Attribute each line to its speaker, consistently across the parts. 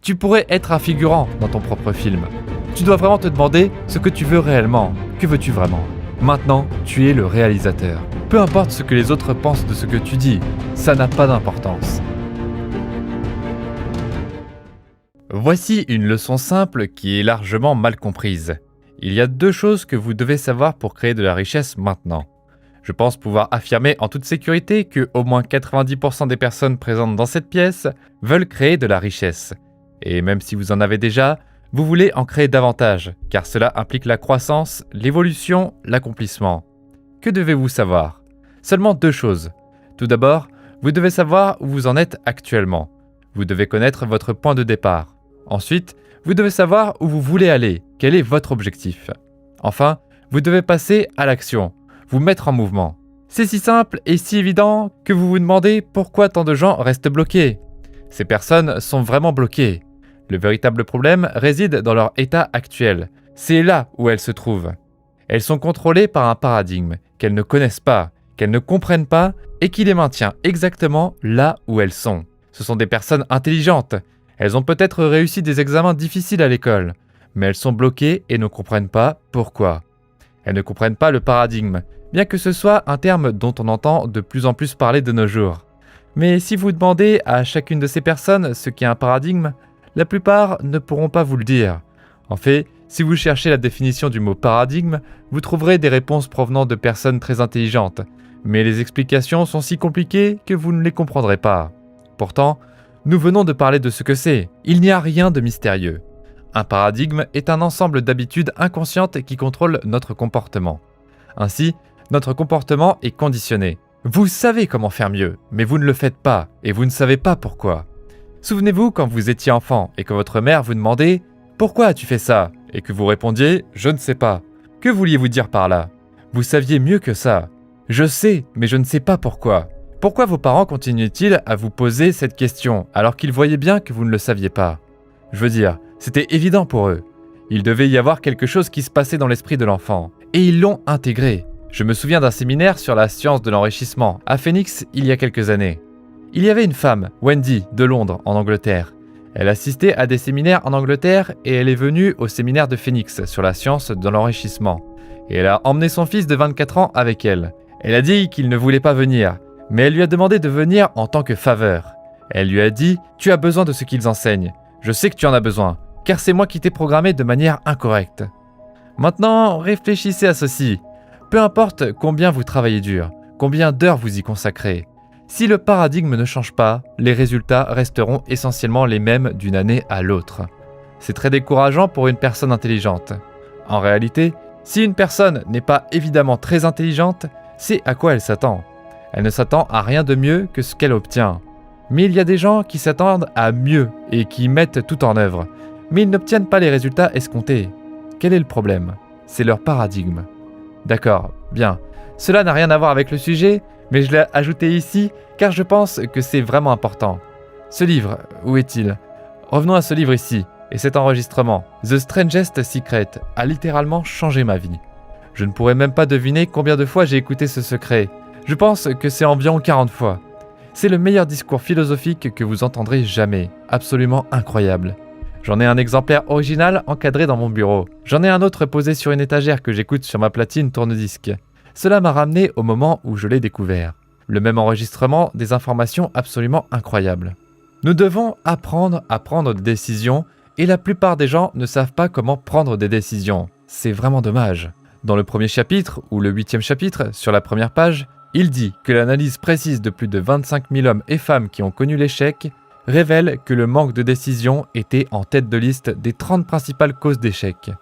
Speaker 1: Tu pourrais être un figurant dans ton propre film. Tu dois vraiment te demander ce que tu veux réellement. Que veux-tu vraiment ? Maintenant, tu es le réalisateur. Peu importe ce que les autres pensent de ce que tu dis, ça n'a pas d'importance. Voici une leçon simple qui est largement mal comprise. Il y a 2 choses que vous devez savoir pour créer de la richesse maintenant. Je pense pouvoir affirmer en toute sécurité que au moins 90% des personnes présentes dans cette pièce veulent créer de la richesse. Et même si vous en avez déjà, vous voulez en créer davantage, car cela implique la croissance, l'évolution, l'accomplissement. Que devez-vous savoir ? Seulement 2 choses. Tout d'abord, vous devez savoir où vous en êtes actuellement. Vous devez connaître votre point de départ. Ensuite, vous devez savoir où vous voulez aller, quel est votre objectif. Enfin, vous devez passer à l'action, vous mettre en mouvement. C'est si simple et si évident que vous vous demandez pourquoi tant de gens restent bloqués. Ces personnes sont vraiment bloquées. Le véritable problème réside dans leur état actuel. C'est là où elles se trouvent. Elles sont contrôlées par un paradigme qu'elles ne connaissent pas, qu'elles ne comprennent pas et qui les maintient exactement là où elles sont. Ce sont des personnes intelligentes. Elles ont peut-être réussi des examens difficiles à l'école, mais elles sont bloquées et ne comprennent pas pourquoi. Elles ne comprennent pas le paradigme, bien que ce soit un terme dont on entend de plus en plus parler de nos jours. Mais si vous demandez à chacune de ces personnes ce qu'est un paradigme, la plupart ne pourront pas vous le dire. En fait, si vous cherchez la définition du mot paradigme, vous trouverez des réponses provenant de personnes très intelligentes, mais les explications sont si compliquées que vous ne les comprendrez pas. Pourtant, nous venons de parler de ce que c'est. Il n'y a rien de mystérieux. Un paradigme est un ensemble d'habitudes inconscientes qui contrôlent notre comportement. Ainsi, notre comportement est conditionné. Vous savez comment faire mieux, mais vous ne le faites pas, et vous ne savez pas pourquoi. Souvenez-vous quand vous étiez enfant et que votre mère vous demandait « Pourquoi as-tu fait ça ?» et que vous répondiez « Je ne sais pas ». Que vouliez-vous dire par là ? Vous saviez mieux que ça. « Je sais, mais je ne sais pas pourquoi ». Pourquoi vos parents continuaient-ils à vous poser cette question alors qu'ils voyaient bien que vous ne le saviez pas ? Je veux dire, c'était évident pour eux. Il devait y avoir quelque chose qui se passait dans l'esprit de l'enfant. Et ils l'ont intégré. Je me souviens d'un séminaire sur la science de l'enrichissement à Phoenix il y a quelques années. Il y avait une femme, Wendy, de Londres, en Angleterre. Elle assistait à des séminaires en Angleterre et elle est venue au séminaire de Phoenix sur la science de l'enrichissement. Et elle a emmené son fils de 24 ans avec elle. Elle a dit qu'il ne voulait pas venir, mais elle lui a demandé de venir en tant que faveur. Elle lui a dit « Tu as besoin de ce qu'ils enseignent. Je sais que tu en as besoin, car c'est moi qui t'ai programmé de manière incorrecte. » Maintenant, réfléchissez à ceci. Peu importe combien vous travaillez dur, combien d'heures vous y consacrez, si le paradigme ne change pas, les résultats resteront essentiellement les mêmes d'une année à l'autre. C'est très décourageant pour une personne intelligente. En réalité, si une personne n'est pas évidemment très intelligente, c'est à quoi elle s'attend. Elle ne s'attend à rien de mieux que ce qu'elle obtient. Mais il y a des gens qui s'attendent à mieux et qui mettent tout en œuvre, mais ils n'obtiennent pas les résultats escomptés. Quel est le problème ? C'est leur paradigme. D'accord, bien. Cela n'a rien à voir avec le sujet, mais je l'ai ajouté ici car je pense que c'est vraiment important. Ce livre, où est-il ? Revenons à ce livre ici, et cet enregistrement, The Strangest Secret, a littéralement changé ma vie. Je ne pourrais même pas deviner combien de fois j'ai écouté ce secret. Je pense que c'est environ 40 fois. C'est le meilleur discours philosophique que vous entendrez jamais, absolument incroyable. J'en ai un exemplaire original encadré dans mon bureau. J'en ai un autre posé sur une étagère que j'écoute sur ma platine tourne-disque. Cela m'a ramené au moment où je l'ai découvert. Le même enregistrement, des informations absolument incroyables. Nous devons apprendre à prendre des décisions et la plupart des gens ne savent pas comment prendre des décisions. C'est vraiment dommage. Dans le premier chapitre, ou le 8e chapitre, sur la première page, il dit que l'analyse précise de plus de 25 000 hommes et femmes qui ont connu l'échec révèle que le manque de décision était en tête de liste des 30 principales causes d'échec.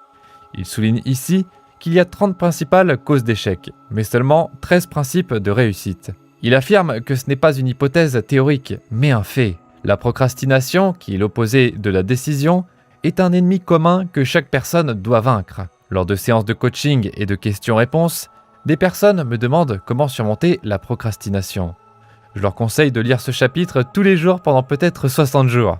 Speaker 1: Il souligne ici qu'il y a 30 principales causes d'échec, mais seulement 13 principes de réussite. Il affirme que ce n'est pas une hypothèse théorique, mais un fait. La procrastination, qui est l'opposé de la décision, est un ennemi commun que chaque personne doit vaincre. Lors de séances de coaching et de questions-réponses, des personnes me demandent comment surmonter la procrastination. Je leur conseille de lire ce chapitre tous les jours pendant peut-être 60 jours.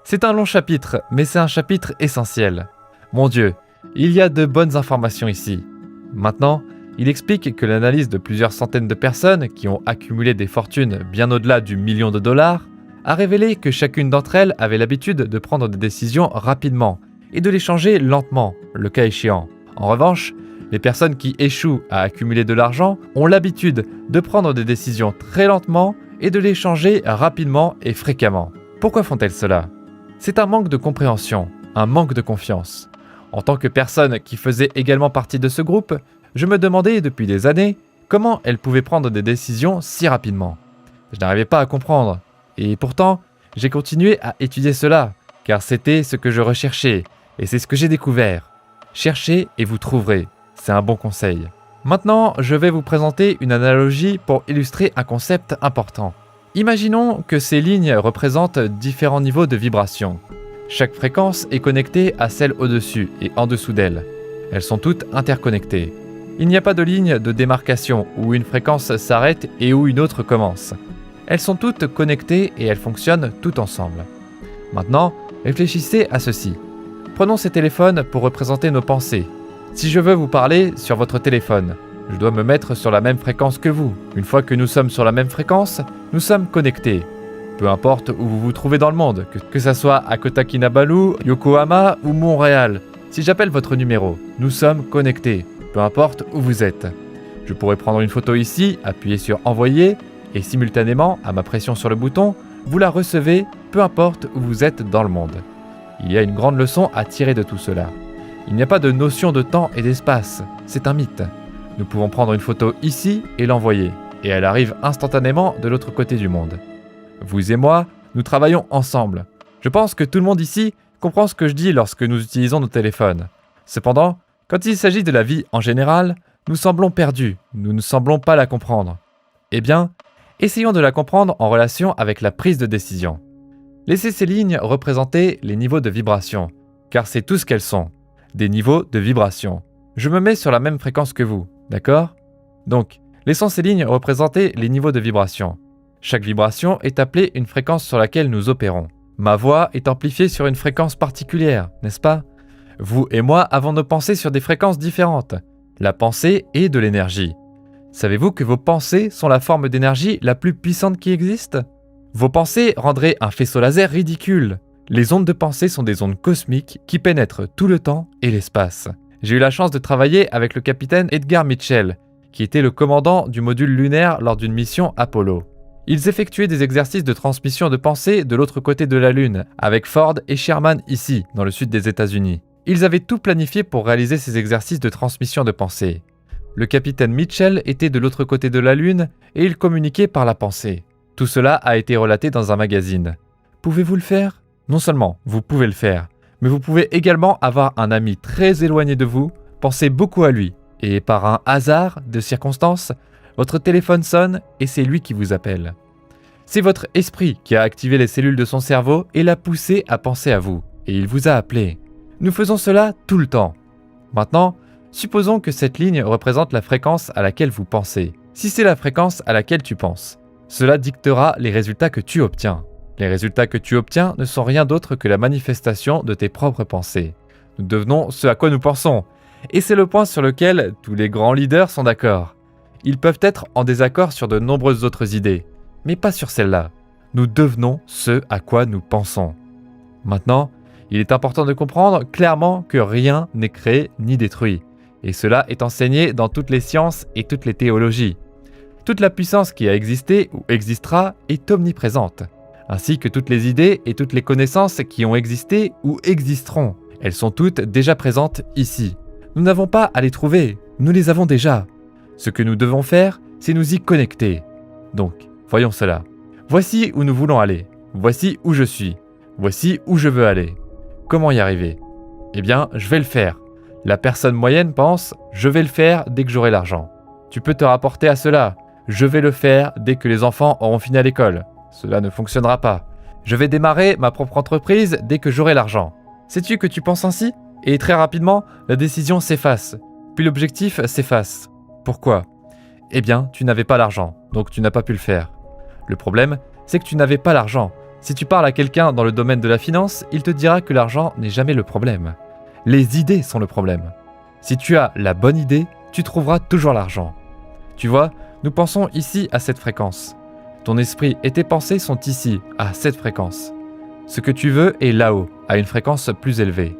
Speaker 1: C'est un long chapitre, mais c'est un chapitre essentiel. Mon Dieu, il y a de bonnes informations ici. Maintenant, il explique que l'analyse de plusieurs centaines de personnes qui ont accumulé des fortunes bien au-delà du million de dollars a révélé que chacune d'entre elles avait l'habitude de prendre des décisions rapidement et de les changer lentement, le cas échéant. En revanche, les personnes qui échouent à accumuler de l'argent ont l'habitude de prendre des décisions très lentement et de les changer rapidement et fréquemment. Pourquoi font-elles cela? C'est un manque de compréhension, un manque de confiance. En tant que personne qui faisait également partie de ce groupe, je me demandais depuis des années comment elles pouvaient prendre des décisions si rapidement. Je n'arrivais pas à comprendre. Et pourtant, j'ai continué à étudier cela, car c'était ce que je recherchais, et c'est ce que j'ai découvert. Cherchez et vous trouverez. C'est un bon conseil. Maintenant, je vais vous présenter une analogie pour illustrer un concept important. Imaginons que ces lignes représentent différents niveaux de vibration. Chaque fréquence est connectée à celle au-dessus et en dessous d'elle. Elles sont toutes interconnectées. Il n'y a pas de ligne de démarcation où une fréquence s'arrête et où une autre commence. Elles sont toutes connectées et elles fonctionnent toutes ensemble. Maintenant, réfléchissez à ceci. Prenons ces téléphones pour représenter nos pensées. Si je veux vous parler sur votre téléphone, je dois me mettre sur la même fréquence que vous. Une fois que nous sommes sur la même fréquence, nous sommes connectés. Peu importe où vous vous trouvez dans le monde, que ça soit à Kota Kinabalu, Yokohama ou Montréal. Si j'appelle votre numéro, nous sommes connectés, peu importe où vous êtes. Je pourrais prendre une photo ici, appuyer sur envoyer, et simultanément, à ma pression sur le bouton, vous la recevez, peu importe où vous êtes dans le monde. Il y a une grande leçon à tirer de tout cela. Il n'y a pas de notion de temps et d'espace, c'est un mythe. Nous pouvons prendre une photo ici et l'envoyer, et elle arrive instantanément de l'autre côté du monde. Vous et moi, nous travaillons ensemble. Je pense que tout le monde ici comprend ce que je dis lorsque nous utilisons nos téléphones. Cependant, quand il s'agit de la vie en général, nous semblons perdus, nous ne semblons pas la comprendre. Eh bien, essayons de la comprendre en relation avec la prise de décision. Laissez ces lignes représenter les niveaux de vibration, car c'est tout ce qu'elles sont, des niveaux de vibration. Je me mets sur la même fréquence que vous, d'accord? Donc, laissons ces lignes représenter les niveaux de vibration. Chaque vibration est appelée une fréquence sur laquelle nous opérons. Ma voix est amplifiée sur une fréquence particulière, n'est-ce pas? Vous et moi avons nos pensées sur des fréquences différentes. La pensée est de l'énergie. Savez-vous que vos pensées sont la forme d'énergie la plus puissante qui existe? Vos pensées rendraient un faisceau laser ridicule. Les ondes de pensée sont des ondes cosmiques qui pénètrent tout le temps et l'espace. J'ai eu la chance de travailler avec le capitaine Edgar Mitchell, qui était le commandant du module lunaire lors d'une mission Apollo. Ils effectuaient des exercices de transmission de pensée de l'autre côté de la Lune, avec Ford et Sherman ici, dans le sud des États-Unis. Ils avaient tout planifié pour réaliser ces exercices de transmission de pensée. Le capitaine Mitchell était de l'autre côté de la Lune et il communiquait par la pensée. Tout cela a été relaté dans un magazine. Pouvez-vous le faire? Non seulement vous pouvez le faire, mais vous pouvez également avoir un ami très éloigné de vous, penser beaucoup à lui, et par un hasard de circonstances, votre téléphone sonne et c'est lui qui vous appelle. C'est votre esprit qui a activé les cellules de son cerveau et l'a poussé à penser à vous, et il vous a appelé. Nous faisons cela tout le temps. Maintenant, supposons que cette ligne représente la fréquence à laquelle vous pensez. Si c'est la fréquence à laquelle tu penses, cela dictera les résultats que tu obtiens. Les résultats que tu obtiens ne sont rien d'autre que la manifestation de tes propres pensées. Nous devenons ce à quoi nous pensons. Et c'est le point sur lequel tous les grands leaders sont d'accord. Ils peuvent être en désaccord sur de nombreuses autres idées, mais pas sur celle-là. Nous devenons ce à quoi nous pensons. Maintenant, il est important de comprendre clairement que rien n'est créé ni détruit. Et cela est enseigné dans toutes les sciences et toutes les théologies. Toute la puissance qui a existé ou existera est omniprésente, ainsi que toutes les idées et toutes les connaissances qui ont existé ou existeront. Elles sont toutes déjà présentes ici. Nous n'avons pas à les trouver, nous les avons déjà. Ce que nous devons faire, c'est nous y connecter. Donc, voyons cela. Voici où nous voulons aller. Voici où je suis. Voici où je veux aller. Comment y arriver? Eh bien, je vais le faire. La personne moyenne pense « je vais le faire dès que j'aurai l'argent ». Tu peux te rapporter à cela. Je vais le faire dès que les enfants auront fini à l'école. Cela ne fonctionnera pas. Je vais démarrer ma propre entreprise dès que j'aurai l'argent. Sais-tu que tu penses ainsi? Et très rapidement, la décision s'efface. Puis l'objectif s'efface. Pourquoi? Eh bien, tu n'avais pas l'argent, donc tu n'as pas pu le faire. Le problème, c'est que tu n'avais pas l'argent. Si tu parles à quelqu'un dans le domaine de la finance, il te dira que l'argent n'est jamais le problème. Les idées sont le problème. Si tu as la bonne idée, tu trouveras toujours l'argent. Tu vois, nous pensons ici à cette fréquence. Ton esprit et tes pensées sont ici, à cette fréquence. Ce que tu veux est là-haut, à une fréquence plus élevée.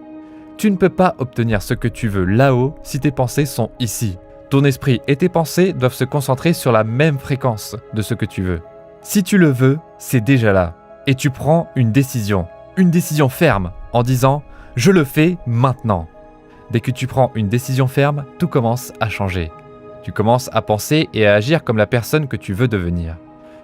Speaker 1: Tu ne peux pas obtenir ce que tu veux là-haut si tes pensées sont ici. Ton esprit et tes pensées doivent se concentrer sur la même fréquence de ce que tu veux. Si tu le veux, c'est déjà là. Et tu prends une décision ferme, en disant « je le fais maintenant ». Dès que tu prends une décision ferme, tout commence à changer. Tu commences à penser et à agir comme la personne que tu veux devenir.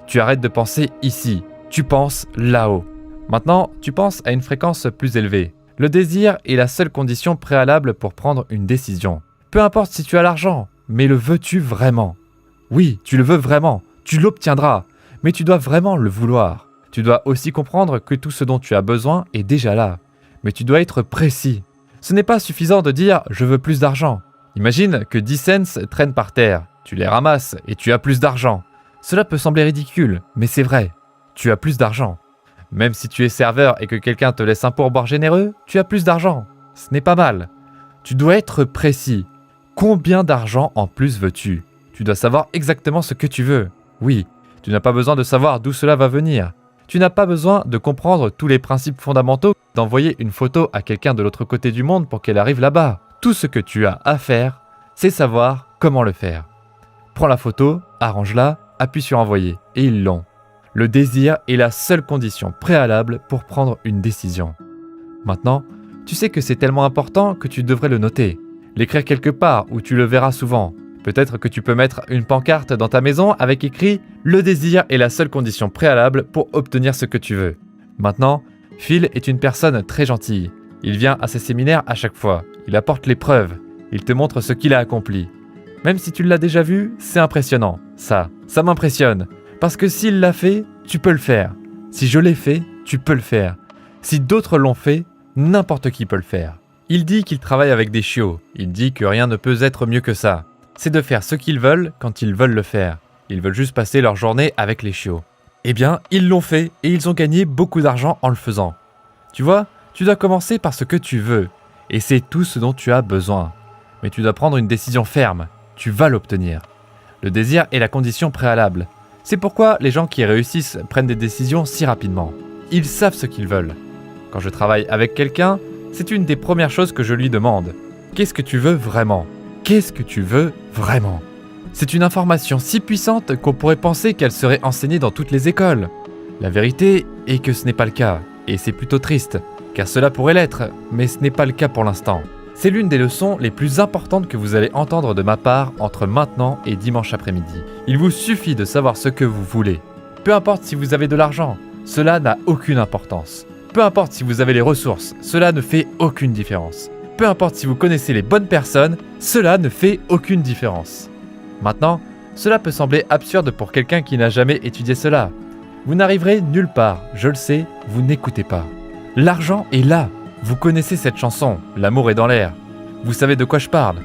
Speaker 1: Tu arrêtes de penser ici, tu penses là-haut. Maintenant, tu penses à une fréquence plus élevée. Le désir est la seule condition préalable pour prendre une décision. Peu importe si tu as l'argent, mais le veux-tu vraiment? Oui, tu le veux vraiment, tu l'obtiendras, mais tu dois vraiment le vouloir. Tu dois aussi comprendre que tout ce dont tu as besoin est déjà là, mais tu dois être précis. Ce n'est pas suffisant de dire « je veux plus d'argent ». Imagine que 10 cents traînent par terre, tu les ramasses et tu as plus d'argent. Cela peut sembler ridicule, mais c'est vrai, tu as plus d'argent. Même si tu es serveur et que quelqu'un te laisse un pourboire généreux, tu as plus d'argent. Ce n'est pas mal. Tu dois être précis. Combien d'argent en plus veux-tu? Tu dois savoir exactement ce que tu veux. Oui, tu n'as pas besoin de savoir d'où cela va venir. Tu n'as pas besoin de comprendre tous les principes fondamentaux, d'envoyer une photo à quelqu'un de l'autre côté du monde pour qu'elle arrive là-bas. Tout ce que tu as à faire, c'est savoir comment le faire. Prends la photo, arrange-la, appuie sur envoyer, et ils l'ont. Le désir est la seule condition préalable pour prendre une décision. Maintenant, tu sais que c'est tellement important que tu devrais le noter, l'écrire quelque part où tu le verras souvent. Peut-être que tu peux mettre une pancarte dans ta maison avec écrit « Le désir est la seule condition préalable pour obtenir ce que tu veux ». Maintenant, Phil est une personne très gentille. Il vient à ses séminaires à chaque fois. Il apporte les preuves. Il te montre ce qu'il a accompli. Même si tu l'as déjà vu, c'est impressionnant. Ça m'impressionne. Parce que s'il l'a fait, tu peux le faire. Si je l'ai fait, tu peux le faire. Si d'autres l'ont fait, n'importe qui peut le faire. Il dit qu'il travaille avec des chiots. Il dit que rien ne peut être mieux que ça. C'est de faire ce qu'ils veulent quand ils veulent le faire. Ils veulent juste passer leur journée avec les chiots. Eh bien, ils l'ont fait et ils ont gagné beaucoup d'argent en le faisant. Tu vois, tu dois commencer par ce que tu veux. Et c'est tout ce dont tu as besoin. Mais tu dois prendre une décision ferme. Tu vas l'obtenir. Le désir est la condition préalable. C'est pourquoi les gens qui réussissent prennent des décisions si rapidement. Ils savent ce qu'ils veulent. Quand je travaille avec quelqu'un, c'est une des premières choses que je lui demande. Qu'est-ce que tu veux vraiment? Qu'est-ce que tu veux vraiment? C'est une information si puissante qu'on pourrait penser qu'elle serait enseignée dans toutes les écoles. La vérité est que ce n'est pas le cas, et c'est plutôt triste, car cela pourrait l'être, mais ce n'est pas le cas pour l'instant. C'est l'une des leçons les plus importantes que vous allez entendre de ma part entre maintenant et dimanche après-midi. Il vous suffit de savoir ce que vous voulez. Peu importe si vous avez de l'argent, cela n'a aucune importance. Peu importe si vous avez les ressources, cela ne fait aucune différence. Peu importe si vous connaissez les bonnes personnes, cela ne fait aucune différence. Maintenant, cela peut sembler absurde pour quelqu'un qui n'a jamais étudié cela. Vous n'arriverez nulle part, je le sais, vous n'écoutez pas. L'argent est là. Vous connaissez cette chanson, l'amour est dans l'air. Vous savez de quoi je parle?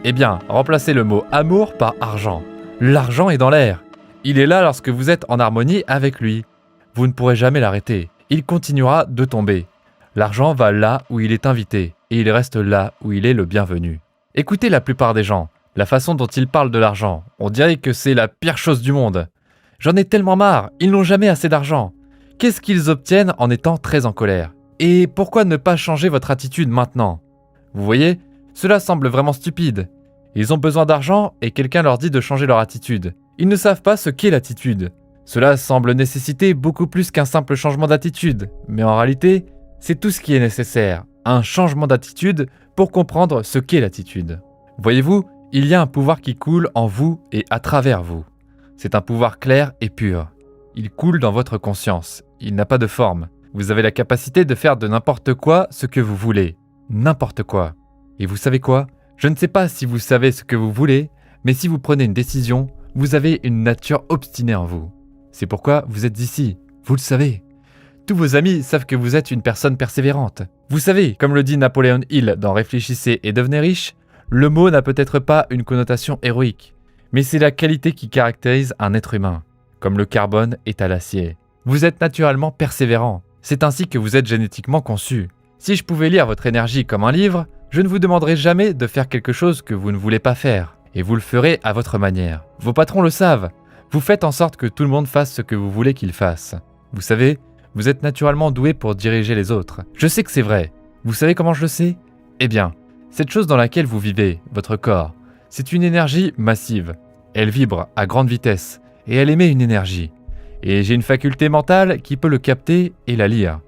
Speaker 1: Eh bien, remplacez le mot amour par argent. L'argent est dans l'air. Il est là lorsque vous êtes en harmonie avec lui. Vous ne pourrez jamais l'arrêter. Il continuera de tomber. L'argent va là où il est invité et il reste là où il est le bienvenu. Écoutez la plupart des gens, la façon dont ils parlent de l'argent. On dirait que c'est la pire chose du monde. J'en ai tellement marre, ils n'ont jamais assez d'argent. Qu'est-ce qu'ils obtiennent en étant très en colère? Et pourquoi ne pas changer votre attitude maintenant? Vous voyez, cela semble vraiment stupide. Ils ont besoin d'argent et quelqu'un leur dit de changer leur attitude. Ils ne savent pas ce qu'est l'attitude. Cela semble nécessiter beaucoup plus qu'un simple changement d'attitude. Mais en réalité, c'est tout ce qui est nécessaire. Un changement d'attitude pour comprendre ce qu'est l'attitude. Voyez-vous, il y a un pouvoir qui coule en vous et à travers vous. C'est un pouvoir clair et pur. Il coule dans votre conscience. Il n'a pas de forme. Vous avez la capacité de faire de n'importe quoi ce que vous voulez. N'importe quoi. Et vous savez quoi? Je ne sais pas si vous savez ce que vous voulez, mais si vous prenez une décision, vous avez une nature obstinée en vous. C'est pourquoi vous êtes ici. Vous le savez. Tous vos amis savent que vous êtes une personne persévérante. Vous savez, comme le dit Napoléon Hill dans Réfléchissez et devenez riche, le mot n'a peut-être pas une connotation héroïque, mais c'est la qualité qui caractérise un être humain, comme le carbone est à l'acier. Vous êtes naturellement persévérant. C'est ainsi que vous êtes génétiquement conçu. Si je pouvais lire votre énergie comme un livre, je ne vous demanderais jamais de faire quelque chose que vous ne voulez pas faire. Et vous le ferez à votre manière. Vos patrons le savent. Vous faites en sorte que tout le monde fasse ce que vous voulez qu'il fasse. Vous savez, vous êtes naturellement doué pour diriger les autres. Je sais que c'est vrai. Vous savez comment je le sais ? Eh bien, cette chose dans laquelle vous vivez, votre corps, c'est une énergie massive. Elle vibre à grande vitesse et elle émet une énergie. Et j'ai une faculté mentale qui peut le capter et la lire.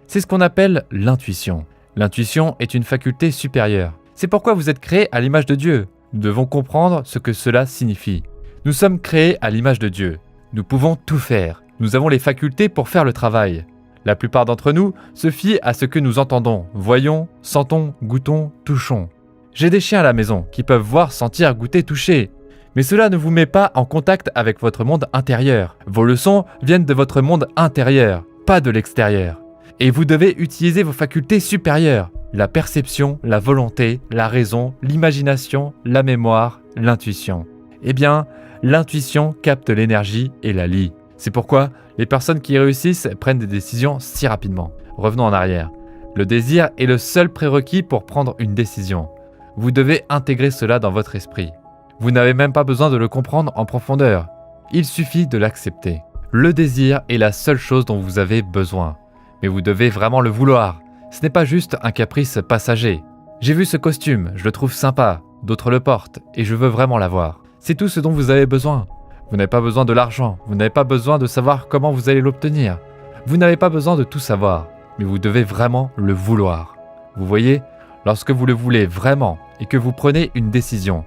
Speaker 1: C'est ce qu'on appelle l'intuition. L'intuition est une faculté supérieure. C'est pourquoi vous êtes créé à l'image de Dieu. Nous devons comprendre ce que cela signifie. Nous sommes créés à l'image de Dieu. Nous pouvons tout faire. Nous avons les facultés pour faire le travail. La plupart d'entre nous se fient à ce que nous entendons, voyons, sentons, goûtons, touchons. J'ai des chiens à la maison qui peuvent voir, sentir, goûter, toucher. Mais cela ne vous met pas en contact avec votre monde intérieur. Vos leçons viennent de votre monde intérieur, pas de l'extérieur. Et vous devez utiliser vos facultés supérieures. La perception, la volonté, la raison, l'imagination, la mémoire, l'intuition. Eh bien, l'intuition capte l'énergie et la lie. C'est pourquoi les personnes qui réussissent prennent des décisions si rapidement. Revenons en arrière. Le désir est le seul prérequis pour prendre une décision. Vous devez intégrer cela dans votre esprit. Vous n'avez même pas besoin de le comprendre en profondeur. Il suffit de l'accepter. Le désir est la seule chose dont vous avez besoin. Mais vous devez vraiment le vouloir. Ce n'est pas juste un caprice passager. J'ai vu ce costume, je le trouve sympa, d'autres le portent, et je veux vraiment l'avoir. C'est tout ce dont vous avez besoin. Vous n'avez pas besoin de l'argent, vous n'avez pas besoin de savoir comment vous allez l'obtenir. Vous n'avez pas besoin de tout savoir, mais vous devez vraiment le vouloir. Vous voyez, lorsque vous le voulez vraiment et que vous prenez une décision,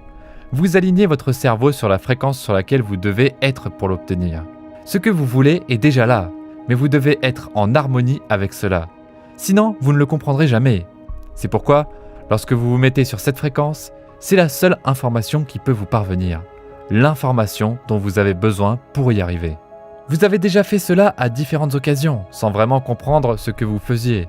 Speaker 1: vous alignez votre cerveau sur la fréquence sur laquelle vous devez être pour l'obtenir. Ce que vous voulez est déjà là, mais vous devez être en harmonie avec cela. Sinon, vous ne le comprendrez jamais. C'est pourquoi, lorsque vous vous mettez sur cette fréquence, c'est la seule information qui peut vous parvenir. L'information dont vous avez besoin pour y arriver. Vous avez déjà fait cela à différentes occasions, sans vraiment comprendre ce que vous faisiez.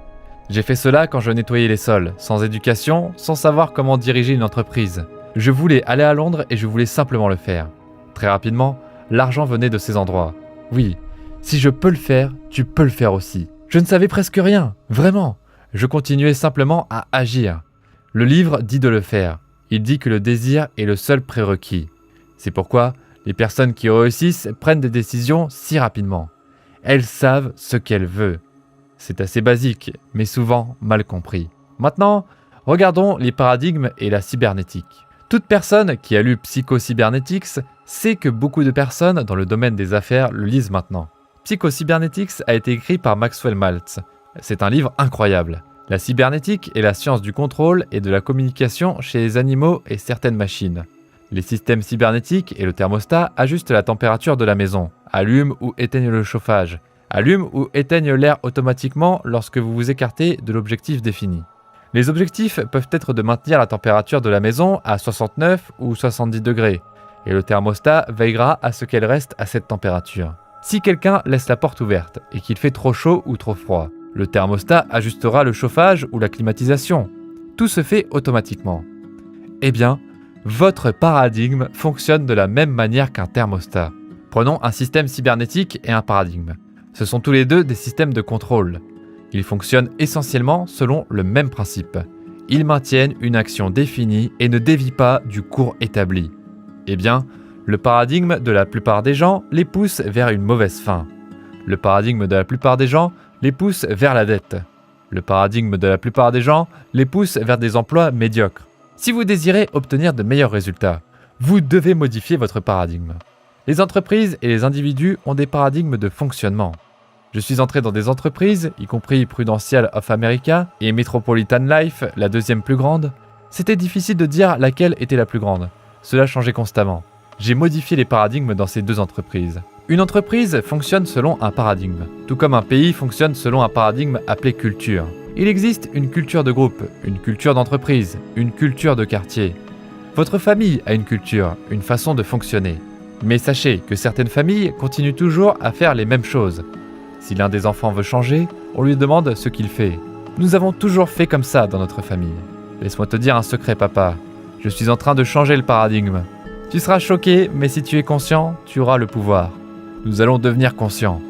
Speaker 1: J'ai fait cela quand je nettoyais les sols, sans éducation, sans savoir comment diriger une entreprise. Je voulais aller à Londres et je voulais simplement le faire. Très rapidement, l'argent venait de ces endroits. Oui, si je peux le faire, tu peux le faire aussi. Je ne savais presque rien, vraiment. Je continuais simplement à agir. Le livre dit de le faire. Il dit que le désir est le seul prérequis. C'est pourquoi les personnes qui réussissent prennent des décisions si rapidement. Elles savent ce qu'elles veulent. C'est assez basique, mais souvent mal compris. Maintenant, regardons les paradigmes et la cybernétique. Toute personne qui a lu Psycho-Cybernetics sait que beaucoup de personnes dans le domaine des affaires le lisent maintenant. Psycho-Cybernetics a été écrit par Maxwell Maltz. C'est un livre incroyable. La cybernétique est la science du contrôle et de la communication chez les animaux et certaines machines. Les systèmes cybernétiques et le thermostat ajustent la température de la maison, allument ou éteignent le chauffage, allument ou éteignent l'air automatiquement lorsque vous vous écartez de l'objectif défini. Les objectifs peuvent être de maintenir la température de la maison à 69 ou 70 degrés, et le thermostat veillera à ce qu'elle reste à cette température. Si quelqu'un laisse la porte ouverte et qu'il fait trop chaud ou trop froid, le thermostat ajustera le chauffage ou la climatisation. Tout se fait automatiquement. Eh bien, votre paradigme fonctionne de la même manière qu'un thermostat. Prenons un système cybernétique et un paradigme. Ce sont tous les deux des systèmes de contrôle. Ils fonctionnent essentiellement selon le même principe. Ils maintiennent une action définie et ne dévient pas du cours établi. Eh bien, le paradigme de la plupart des gens les pousse vers une mauvaise fin. Le paradigme de la plupart des gens les pousse vers la dette. Le paradigme de la plupart des gens les pousse vers des emplois médiocres. Si vous désirez obtenir de meilleurs résultats, vous devez modifier votre paradigme. Les entreprises et les individus ont des paradigmes de fonctionnement. Je suis entré dans des entreprises, y compris Prudential of America et Metropolitan Life, la deuxième plus grande. C'était difficile de dire laquelle était la plus grande. Cela changeait constamment. J'ai modifié les paradigmes dans ces deux entreprises. Une entreprise fonctionne selon un paradigme, tout comme un pays fonctionne selon un paradigme appelé culture. Il existe une culture de groupe, une culture d'entreprise, une culture de quartier. Votre famille a une culture, une façon de fonctionner. Mais sachez que certaines familles continuent toujours à faire les mêmes choses. Si l'un des enfants veut changer, on lui demande ce qu'il fait. Nous avons toujours fait comme ça dans notre famille. Laisse-moi te dire un secret, papa. Je suis en train de changer le paradigme. Tu seras choqué, mais si tu es conscient, tu auras le pouvoir. Nous allons devenir conscients.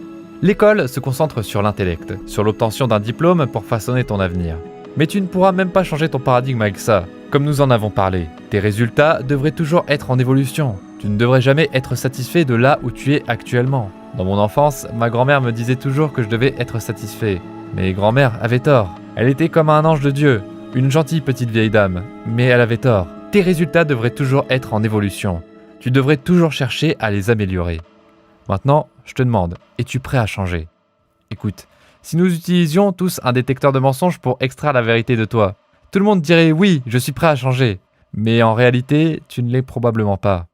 Speaker 1: L'école se concentre sur l'intellect, sur l'obtention d'un diplôme pour façonner ton avenir. Mais tu ne pourras même pas changer ton paradigme avec ça. Comme nous en avons parlé, tes résultats devraient toujours être en évolution. Tu ne devrais jamais être satisfait de là où tu es actuellement. Dans mon enfance, ma grand-mère me disait toujours que je devais être satisfait. Mais grand-mère avait tort. Elle était comme un ange de Dieu, une gentille petite vieille dame, mais elle avait tort. Tes résultats devraient toujours être en évolution. Tu devrais toujours chercher à les améliorer. Maintenant, je te demande, es-tu prêt à changer? Écoute, si nous utilisions tous un détecteur de mensonges pour extraire la vérité de toi, tout le monde dirait oui, je suis prêt à changer. Mais en réalité, tu ne l'es probablement pas.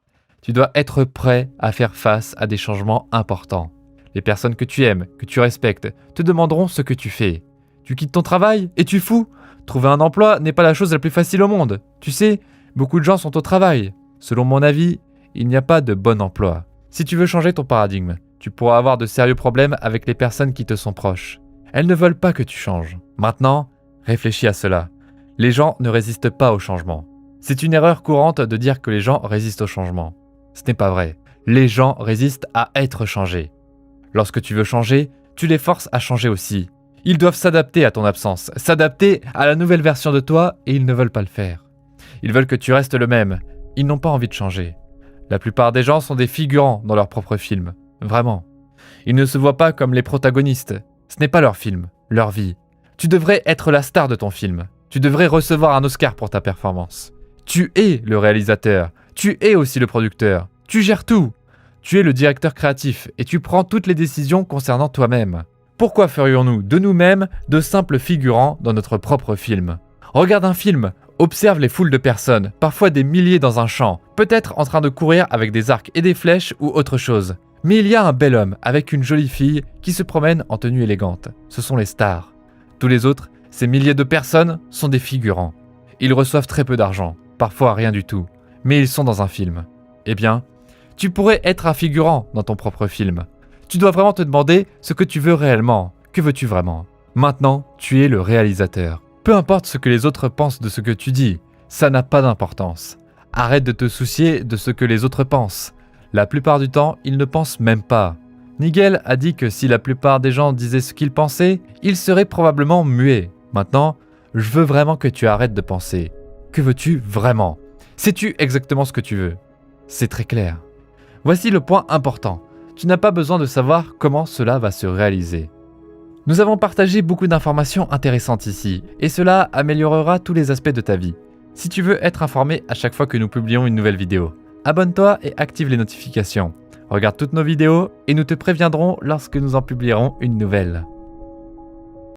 Speaker 1: Tu dois être prêt à faire face à des changements importants. Les personnes que tu aimes, que tu respectes, te demanderont ce que tu fais. Tu quittes ton travail? Es-tu fou? Trouver un emploi n'est pas la chose la plus facile au monde. Tu sais, beaucoup de gens sont au travail. Selon mon avis, il n'y a pas de bon emploi. Si tu veux changer ton paradigme, tu pourras avoir de sérieux problèmes avec les personnes qui te sont proches. Elles ne veulent pas que tu changes. Maintenant, réfléchis à cela. Les gens ne résistent pas au changement. C'est une erreur courante de dire que les gens résistent au changement. Ce n'est pas vrai. Les gens résistent à être changés. Lorsque tu veux changer, tu les forces à changer aussi. Ils doivent s'adapter à ton absence, s'adapter à la nouvelle version de toi et ils ne veulent pas le faire. Ils veulent que tu restes le même. Ils n'ont pas envie de changer. La plupart des gens sont des figurants dans leur propre film. Vraiment. Ils ne se voient pas comme les protagonistes. Ce n'est pas leur film, leur vie. Tu devrais être la star de ton film. Tu devrais recevoir un Oscar pour ta performance. Tu es le réalisateur. Tu es aussi le producteur. Tu gères tout. Tu es le directeur créatif et tu prends toutes les décisions concernant toi-même. Pourquoi ferions-nous de nous-mêmes de simples figurants dans notre propre film? Regarde un film, observe les foules de personnes, parfois des milliers dans un champ, peut-être en train de courir avec des arcs et des flèches ou autre chose. Mais il y a un bel homme avec une jolie fille qui se promène en tenue élégante. Ce sont les stars. Tous les autres, ces milliers de personnes, sont des figurants. Ils reçoivent très peu d'argent, parfois rien du tout, mais ils sont dans un film. Eh bien, tu pourrais être un figurant dans ton propre film. Tu dois vraiment te demander ce que tu veux réellement. Que veux-tu vraiment? Maintenant, tu es le réalisateur. Peu importe ce que les autres pensent de ce que tu dis, ça n'a pas d'importance. Arrête de te soucier de ce que les autres pensent. La plupart du temps, ils ne pensent même pas. Nigel a dit que si la plupart des gens disaient ce qu'ils pensaient, ils seraient probablement muets. Maintenant, je veux vraiment que tu arrêtes de penser. Que veux-tu vraiment? Sais-tu exactement ce que tu veux? C'est très clair. Voici le point important. Tu n'as pas besoin de savoir comment cela va se réaliser. Nous avons partagé beaucoup d'informations intéressantes ici, et cela améliorera tous les aspects de ta vie. Si tu veux être informé à chaque fois que nous publions une nouvelle vidéo, abonne-toi et active les notifications. Regarde toutes nos vidéos et nous te préviendrons lorsque nous en publierons une nouvelle.